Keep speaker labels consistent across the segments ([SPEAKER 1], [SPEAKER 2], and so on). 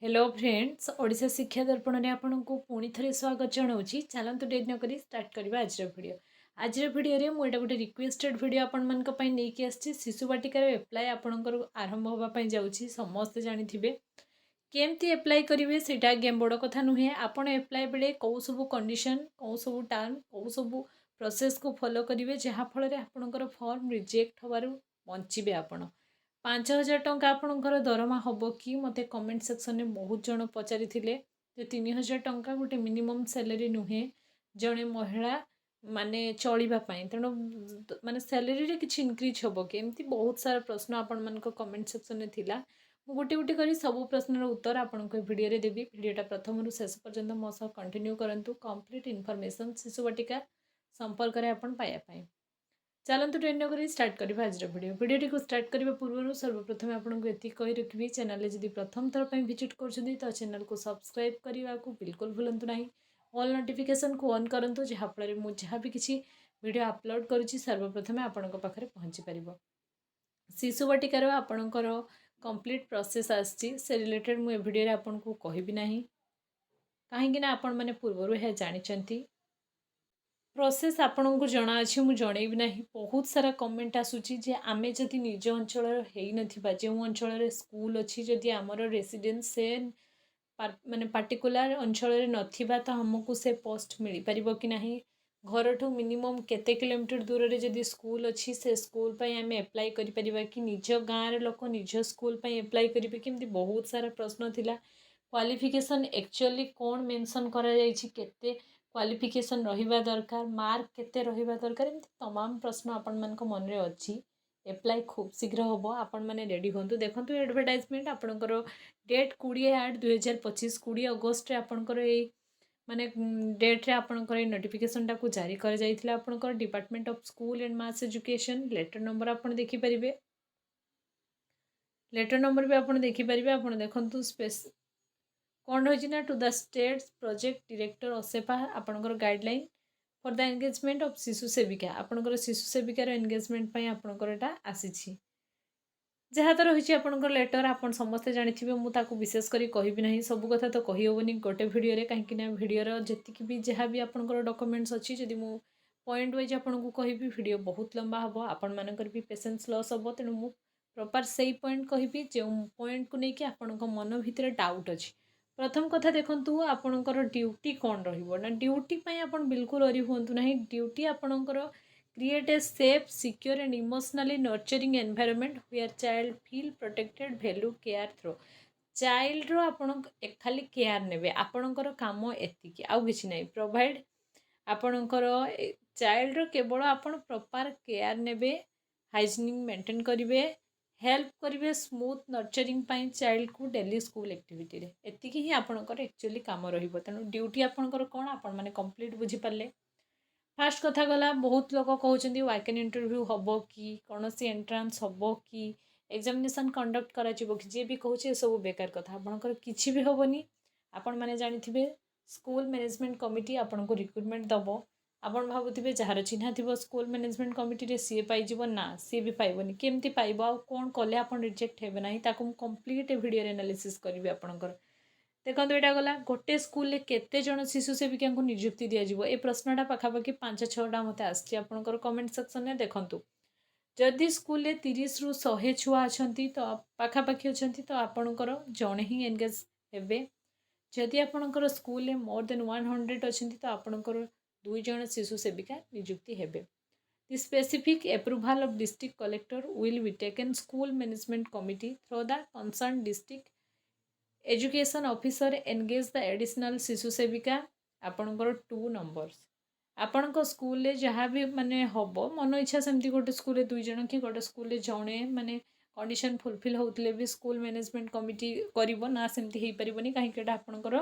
[SPEAKER 1] Hello friends Odisha शिक्षा दर्पण में आपन को पुणी थे स्वागत जनाऊँगी। चलतु डेट नक स्टार्ट करवा आज भिडियो मुझे गोटे रिक्वेस्टेड भिडियो आपण नहीं आसी शिशु बाटिकार एप्लाय आपणकर आरंभ होगापाई जाऊँगी। समस्ते जानी केमती एप्लाय करेंगे से आगे बड़ कथा नुहे। आपड़ एप्लाय बेले कौ सब कंडीशन कौ सब टर्म कौ सब प्रोसेस को फॉलो करेंगे जहाँफल आपणकर फॉर्म रिजेक्ट होवर बचे आपण 5,000 टंका आपणकर दरमा हम कि मत कमेंट सेक्शन में बहुत जन पचारि 3,000 टंका गोटे मिनिमम सैलरी नुहे जड़े महिला माने चलवाई तेणु माने सैलरी किसी इनक्रिज हम कि एमती बहुत सारा प्रश्न आपण मान कमेंट सेक्शन में थिला। गोटे गोटे कर सब प्रश्नर उत्तर आपन भिडियो देवी। भिडियोटा प्रथम रु शेष पर्यंत मो सह कंटिन्यू करंतु कंप्लीट इनफॉरमेशन शिशु वाटिका संपर्क में आपन पाइबा। चलतु ट्रेन नक स्टार्ट करवा आज भिडियो को स्टार्ट करने पूर्व सर्वप्रथम आपको ये कही रखी चैनल जब प्रथम थर पर विजिट कर चैनल को सब्सक्राइब करने को बिल्कुल भूलु ना। ऑल नोटिफिकेशन को ऑन करूँ जहाँफल मुझे जहाँ भी किसी वीडियो अपलोड करुँची सर्वप्रथम आपण पाखे पहुँची पार। शिशु वाटिकार आपणकर कंप्लीट प्रोसेस आसी से रिलेटेड मुझे भिडियो आपको कहबी ना कहीं आपण मैंने पूर्वर यह जानते प्रोसेस आपण को जना अच्छी मुझे जनइबी ना। बहुत सारा कमेंट आसूची जे आमे जदि निज अंचल हो जो अंचल स्कूल अच्छी जदि आमर रेसिडेंस से माने पार्टिकुलर अंचल नथिबा तो हमको से पोस्ट मिल पार कि ना। घर ठू मिनिमम केते किलोमीटर दूर रे जदि स्कूल अच्छी से स्कूल पे आम एप्लाय करि परिबा कि निज गाँव लोक निज स्कूल पे एप्लाय करेंगे कि बहुत सारा प्रश्न थिला। क्वालिफिकेशन एक्चुअली कौन मेंशन करा जायछि केते क्वालिफिकेशन रहिबा दरकार मार्क केते रहिबा दरकार एमती तमाम प्रश्न आपण मन मन रे अच्छी। एप्लाय खूब शीघ्र हम आपण मैंने रेडी हूँ। देखो एडवर्टाइजमेंट आपणकर डेट 20/8/2025 20 अगस्त आपणकर माने डेट रे आपणकर नोटिफिकेशन टाक जारी कर जाइथिला। आपणकर department of school and mass education letter number आपण देखि परिबे। लेटर नंबर भी आपण देखि परिबे। आपण देखंतु स्पेस कौन रही ना to the state project director असेपा आपणकर guideline for the engagement of shishu sevika आपणकर शिशु सेविकार एंगेजमेंट पई आपणकर एटा आसीछि। जहाँ तो रही आपणकर लेटर आपण समस्ते जानिथिबे मुझे विशेष करी कहबी ना सब कथा तो कही होबनी गोटे भिडियो रे कहीं भिडियोर जी भी जहाँ भी आपणकर डॉक्यूमेंट्स अच्छी जदि मु पॉइंट वाइज आपको कहबी भिडियो बहुत लंबा हम आपण मानकर भी पेशेंस लॉस हम तेणु मु प्रॉपर सही पॉइंट कहबी जो पॉइंट को लेकिन आपण मन भितर डाउट अच्छी। प्रथम कथा देखंतु आपणकर ड्यूटी कौन रहिबो ना ड्यूटी पई आपण बिल्कुल अरी हुंतु नाही। ड्यूटी आपणकर create a safe secure and emotionally nurturing environment where child feel protected value care through child रो आपण खाली केयर नेबे आपणकर काम एतिकी आउ किछि नाही। प्रोवाइड आपणकर चाइल्ड रो केवल आपण प्रॉपर केयर नेबे हाइजीनिक मेंटेन करिवे हेल्प करेंगे स्मूथ नर्चरिंग चाइल्ड को डेली स्कूल एक्टिविटी रे एतिकी ही आपणकर एक्चुअली काम रहिबो। तेणु ड्यूटी आपणकर कौन आपण माने कंप्लीट बुझी पारले। फास्ट कथा गला बहुत लोग कहउछन्ती वाकन इंटरव्यू हबो कि कोनोसी एंट्रांस हबो कि एग्जामिनेशन कंडक्ट करा जिवो कि जे भी कहउछे सब बेकार कथा आपणकर किछि भी हबोनी। आपण माने जानिथिबे स्कूल मैनेजमेंट कमिटी आपनको रिक्रुटमेंट दबो आपण भावुथिबे जार चिन्हा थी स्कूल मैनेजमेंट कमिटी रे सी पाइब ना सी भी पाइबनी केमती पाइब आ कौन कले आप रिजेक्ट हेबे ना ताकू कंप्लीट वीडियो एनालिसिस करी आपणकर। देखो यहाँ गला गोटे स्कूल केते जन शिशु सेविका को नियुक्ति दिज्व ए प्रश्नटा पाखापाखि 5-6टा मत आसकर कमेंट सेक्शन में देखूँ। जदि स्कूल 30 ରୁ 100 छुआ अच्छा तो पाखापाखि अच्छा तो आपणकर जड़े ही एनगेज हे। जदि आपणकर स्कूल मोर देन 100 अच्छा तो आपणकर 2 जन शिशु सेविका नियुक्ति हेबे। The specific approval of district collector will be taken school management committee through the concerned district education officer engage the additional शिशु सेविका आपणकर 2 नंबर्स आपण स्कूल रे जहाँ भी माने हम मन इच्छा सेमती गोटे स्कूल 2 जन कि गोटे स्कूल जड़े माने कंडीशन फुलफिल होते भी स्कूल मैनेजमेंट कमिटी करिवो ना सेमती हो पारिबनी कहीं आपणकर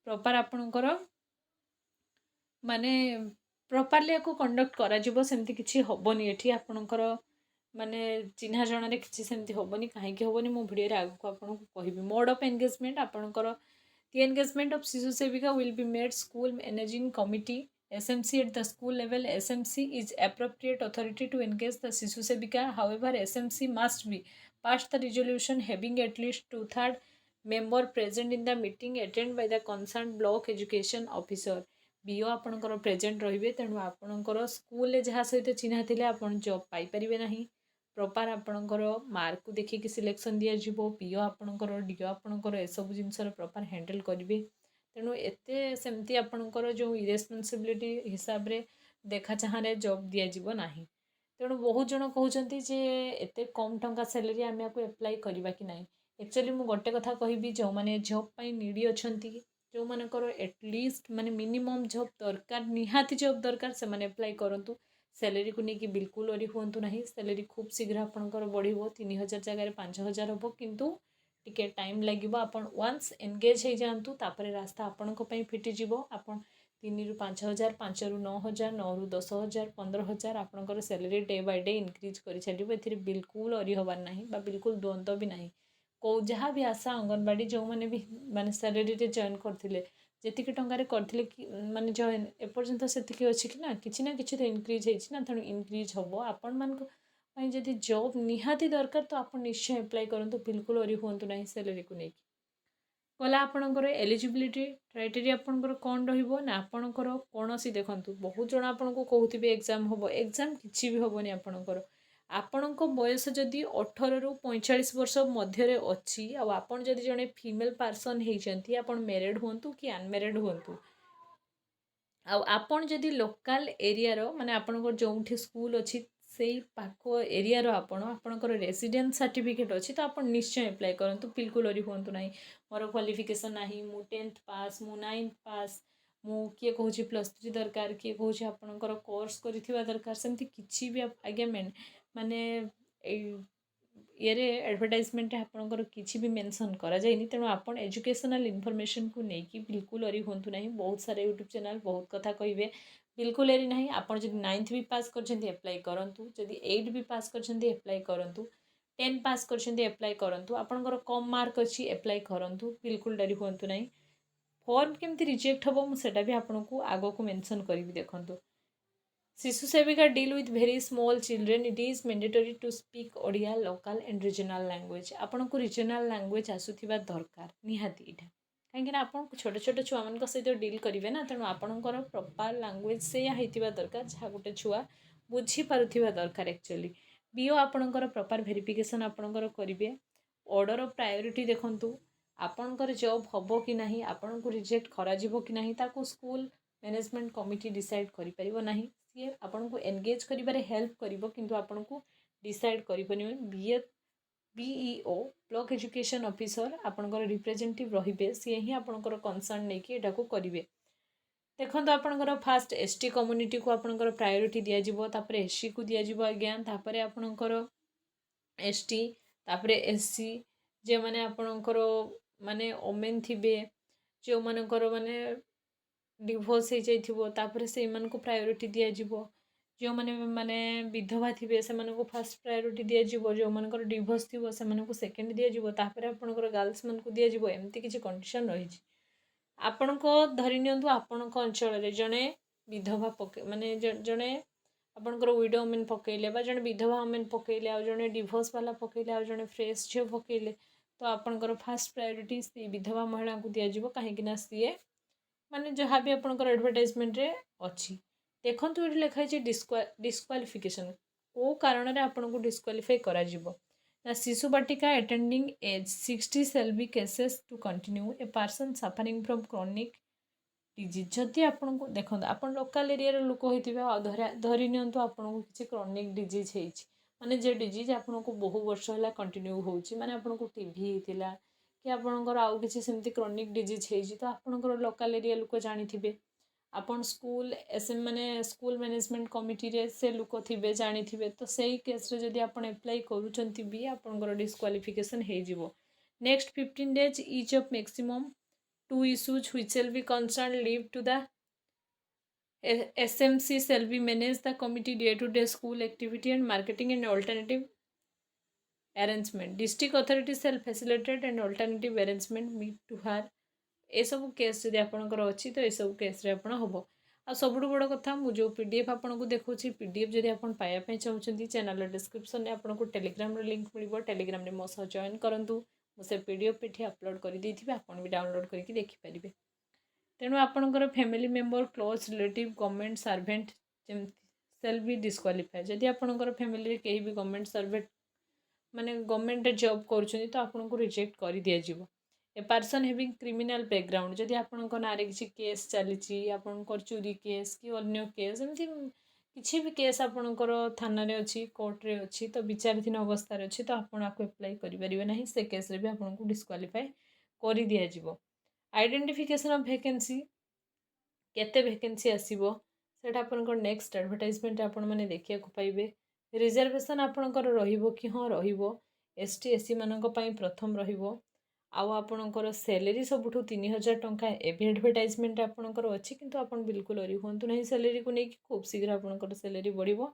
[SPEAKER 1] प्रॉपर आपणकर माने प्रॉपर्ली को कंडक्ट करा जिवो सेमती किछि हबनी एठी आपणकर माने चिन्हा जणरे किछि सेमती हबनी कहीं हबनी मो वीडियो रे आगु आपनको कहबी। मोड ऑफ एंगेजमेंट आपणकर द एंगेजमेंट ऑफ शिशु सेविका will be made school managing committee SMC at the school level. SMC is appropriate authority to engage the शिशु सेविका. However, SMC must be passed the resolution having at least 2/3 member present in the meeting attend by the concern block education officer BO आपणकर present रहिबे तेणु आपणकर school जहाँ सहित चिन्हा थिले आपण जॉब पाई परिबे नाही प्रॉपर आपणकर मार्क को देखिकी सिलेक्शन दिया जिवो बीओ आपणकर डीओ आपणकर ए सब जिनसर प्रॉपर हैंडल करिवे तेणु एते सेमती आपणकर जो इरेस्पॉन्सिबिलिटी हिसाब रे देखा चाहरे जॉब दिया जिवो नाही तेणु बहुत जन कहउचंती जे एते कम टंका सैलरी आमे आपको अप्लाई करबा कि नाही एक्चुअली मु गोटे कथा कहबी जो माने जॉब पाई नीडी अछंती जो मानकर एटलिस्ट माने मिनिमम जॉब दरकार निहाती जॉब दरकार से माने अप्लाई करंतु सैलरी को लेकिन बिल्कुल ओरी हुंतु नहीं सैलरी खूब शीघ्र आपनकर बढ़िबो 3000 जगह 5000 हबो किंतु टिके टाइम लागिबो आपण वंस एंगेज हे जानतु तापरे रास्ता आपनको पई फिटी जिवो आपण 3 रु 5000 5 रु 9000 9 रु 10000 15000 आपनकर salary day by day increase करि छाडिबो एथिरे बिल्कुल ओरी हबार नाही बा बिल्कुल द्वंद्व भी नाही को जहाँ भी आशा अंगनवाड़ी जो मैंने भी माने सैलरी रे जॉइन करथिले जेतिक टंगारे करथिले कि माने जॉइन एपर्यंत सेतिकी अछि कि ना किछि तो इंक्रीज हेछि ना तेणु इंक्रीज हबो आपण मानको पई जदि जॉब निहाती दरकार तो आपण निश्चय अप्लाई करंतु बिल्कुल ओरी हुंतु नाही सैलरी को नेकी कला आपणकर एलिजिबिलिटी क्राइटेरिया आपणकर कौन रहिबो ना आपणकर कोनोसी देखंतु बहुत जण आपनको कहउथिबे एग्जाम हबो एग्जाम किछि भी हबोनी आपणकर आपणको बयस जदि 18 रु 45 वर्ष मध्यरे अछि आ आपण जदि जणे फीमेल पर्सन हेचंती आपण मैरिड हुंतु कि अनमैरिड हुंतु आ आपण जदि लोकल एरिया रो माने आपणकर जोंठी स्कूल अछि सेई पाखो एरिया रो आपणकर रेसिडेंस सर्टिफिकेट अछि तो आपण निश्चय अप्लाई करंतु बिल्कुल ओरी हुंतु नाही मोर क्वालिफिकेशन नाही मु 10th पास मु 9th पास मु किए कहूँ +3 दरकार किए कहूँ आपणकर कोर्स करिथिबा दरकार सेमती किछि भी आगे माने ये एडवर्टाइजमेंट आपणकर किछि भी मेंशन करा जायनी तेणु आपण एजुकेशनल इनफॉरमेशन को लेकिन बिल्कुल ओरी हुंतु नाही बहुत सारे यूट्यूब चैनल बहुत कथा कहिबे बिल्कुल एरी नाही आपण जदि 9th भी पास करछंती अप्लाई करंतु जदि 8 भी पास करछंती अप्लाई करंतु 10 पास करछंती अप्लाई करंतु आपणकर कम मार्क अछि अप्लाई करंतु बिल्कुल डरी हुंतु नाही फॉर्म केमती रिजेक्ट हबो मु सेटा भी आपनको आगो को मेंशन करिवि देखंतु shishu sevika deal with very small children it is mandatory to speak Odia local and regional language आपनको रीजनल लैंग्वेज आसुथिबा दरकार निहाती इटा कहीं आपण छोट छोट छुआ मान सहित डील करेंगे ना तेणु आपणकर प्रॉपर लैंग्वेज से होता दरकार जहाँ गोटे छुआ बुझी पारुथिबा दरकार एक्चुअली बीओ आपणकर प्रॉपर वेरिफिकेशन आपणकर करेंगे ऑर्डर ऑफ प्रायोरिटी देखंतु आपणकर जॉब हबो कि नाही आपणको रिजेक्ट करा जिवो कि नाही ताको स्कूल मैनेजमेंट कमिटी डिसाइड करि परिबो नाही सी आपणको एंगेज करिबारे हेल्प करिवो किंतु आपणको डिसाइड करिबोनी बीईओ ब्लॉक एजुकेशन ऑफिसर आपणकर रिप्रेजेंटेटिव रहिबे सी ही आपणकर कंसर्न नेकी एटा को करिवे देखो आपणकर फास्ट एसटी कम्युनिटी को आपणकर प्रायोरिटी दिया जिवो तापरे एससी को दिया जिवो अज्ञान तापरे आपणकर एसटी तापरे एससी जे माने आपणकर माने ओमेन थिबे जो मानकर माने डिवोर्स हो जाइथिबो तापरे से मन को प्रायोरिटी दिया जिवो जो माने माने विधवा थिबे से मन को फर्स्ट प्रायोरिटी दिया जिवो जो मानकर डिवोर्स थिबो से मन को सेकंड दिया जिवो तापरे आपणकर गर्ल्स मन को दिया जिवो एमती किछि कंडीशन रही छि आपणको धरि नियंतु आपणको अंचल रे जणे विधवा पके माने जणे आपणकर विडो मेन पकेले बा जणे विधवा मेन पकेले आ जणे डिवोर्स वाला पकेले आ जणे फ्रेश झियो पकेले तो आपणकर फर्स्ट प्रायोरिटी से विधवा महिला को दिया जिवो काहे कि ना सीए माने जहाँ भी आपणकर एडवर्टाइजमेंट रे अछि देखंतु एठी लिखा है डिस्क्वालिफिकेशन को कारण रे आपनको डिस्क्वालिफाई करा जिवो ना शिशु बाटिका attending as 60 shall be cases to continue a person suffering from chronic disease जदि आपनको देखंतु आपण लोकल एरिया रे लोक होइतिबे धरि नियंतु आपनको किछि क्रोनिक डिजीज हेछि माने जे डिजीज आपनको बहु वर्ष होला कंटिन्यू होउछि माने आपनको टीबी हेतिला कि आपणकर आउ किछि सेमती क्रोनिक डिजीज हेछि तो आपणकर लोकल एरिया लोक जानिथिबे आपण स्कूल एसएम माने स्कूल मैनेजमेंट कमिटी रे से लोक थिबे जानिथिबे तो सेही केस रे जदि आपण अप्लाई करूचंती भी आपणकर डिस्क्वालिफिकेशन हे जिवो next 15 days each of maximum 2 issues which shall be concerned leave to the SMC shall be manage the committee day to day school activity and marketing and alternative arrangement district authority shall facilitate and alternative arrangement meet to her ए सब case जदि आपणकर अच्छी तो सब case रे आपण हबो आ सबुठ बड़ कथा मु जो पीडीएफ आपको देखुची पीडीएफ जदि आपण पाया चाहूँगी चैनल डिस्क्रिप्शन में आपको टेलीग्राम लिंक मिल टेलीग्राम में मो सह जॉइन करंतु मुझे पीडीएफ एठी अपलोड कर देथिबे आपण भी डाउनलोड करके देखि परिबे। तेणु आपणकर family member close relative government servant जेमती सेल भी डिस्क्वालीफाए जदि आपणकर फैमिली कहीं भी गवर्नमेंट सर्वेंट माने गवर्नमेंट जॉब करुछन तो आपन को रिजेक्ट कर दिया जीवो। A person having criminal background जदि आपणकर नारे किछि केस चलीछि आपणकर चोरी केस कि अन्य केस एमती किसी भी केस आपणकर थाना रे अछि कोर्ट रे अछि तो विचाराधीन अवस्था रे अछि तो आपण आपको अप्लाई करि परिबे नाही से केस रे भी आपन को डिस्क्वालीफाई कर दिया जीवो। आइडेंटिफिकेशन ऑफ वैकेंसी केते वैकेंसी आसीबो सेटा आपनकर नेक्स्ट एडवर्टाइजमेंट आपण माने देखिया को पाइबे। रिजर्वेशन आपणकर रहिबो कि हां रहिबो एसटी एससी मानक पई प्रथम रहिबो आउ आपणकर सैलरी सबुठु 3000 टंका एबे एडवर्टाइजमेंट आपणकर अछि किंतु आपण बिल्कुल अरि होंतु नहीं सैलरी को नहीं खूब शीघ्र आपणकर सैलरी बढ़िबो।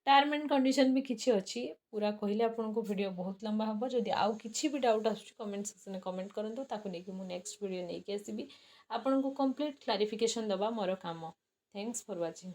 [SPEAKER 1] टर्म एंड कंडीशन भी किछि अछि पूरा कहले आपनको वीडियो बहुत लंबा हबो जदि आउ किछि भी डाउट आसु कमेंट सेक्शन में कमेंट करंतु ताको नेकी मु नेक्स्ट वीडियो नेकी आसीबी आपनको कंप्लीट क्लैरिफिकेशन दबा मोर काम। Thanks for watching.